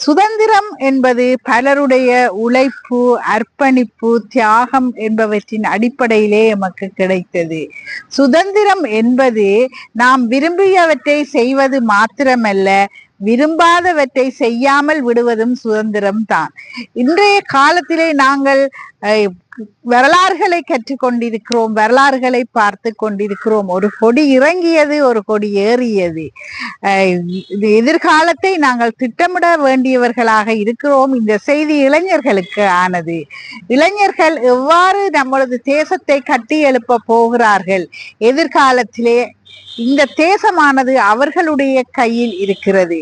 சுதந்திரம் என்பது பலருடைய உழைப்பு, அர்ப்பணிப்பு, தியாகம் என்பவற்றின் அடிப்படையிலே எமக்கு கிடைத்தது. சுதந்திரம் என்பது நாம் விரும்பியவற்றை செய்வது மாத்திரமல்ல, விரும்பாதவற்றை செய்யாமல் விடுவதும் சுதந்திரம் தான். இன்றைய காலத்திலே நாங்கள் வரலாறுகளை கற்றுக்கொண்டிருக்கிறோம், வரலாறுகளை பார்த்து கொண்டிருக்கிறோம். ஒரு கொடி இறங்கியது, ஒரு கொடி ஏறியது. எதிர்காலத்தை நாங்கள் திட்டமிட வேண்டியவர்களாக இருக்கிறோம். இந்த செய்தி இளைஞர்களுக்கு ஆனது. இளைஞர்கள் எவ்வாறு நம்மளது தேசத்தை கட்டி எழுப்ப போகிறார்கள், எதிர்காலத்திலே இந்த தேசமானது அவர்களுடைய கையில் இருக்கிறது.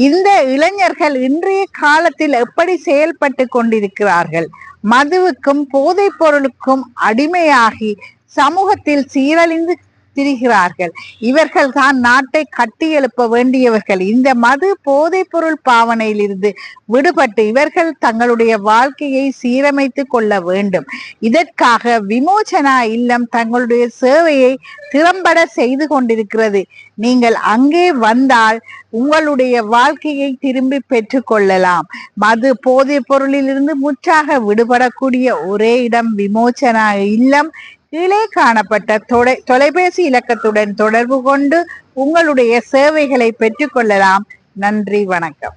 இந்த இளைஞர்கள் இன்றைய காலத்தில் எப்படி செயல்பட்டு கொண்டிருக்கிறார்கள்? மதுவுக்கும் போதைப் பொருளுக்கும் அடிமையாகி சமூகத்தில் சீரழிந்து திரிகிறார்கள். இவர்கள் தான் நாட்டை கட்டி எழுப்ப வேண்டியவர்கள். இந்த மது போதைப் பொருள் பாவனையில் இருந்து விடுபட்டு இவர்கள் தங்களுடைய வாழ்க்கையை சீரமைத்து கொள்ள வேண்டும். இதற்காக விமோசனா இல்லம் தங்களுடைய சேவையை திறம்பட செய்து கொண்டிருக்கிறது. நீங்கள் அங்கே வந்தால் உங்களுடைய வாழ்க்கையை திரும்பி பெற்று கொள்ளலாம். மது போதைப் பொருளிலிருந்து முற்றாக விடுபடக்கூடிய ஒரே இடம் விமோசனா இல்லம். கீழே காணப்பட்ட தொலைபேசி இலக்கத்துடன் தொடர்பு கொண்டு உங்களுடைய சேவைகளை பெற்றுக்கொள்ளலாம். நன்றி, வணக்கம்.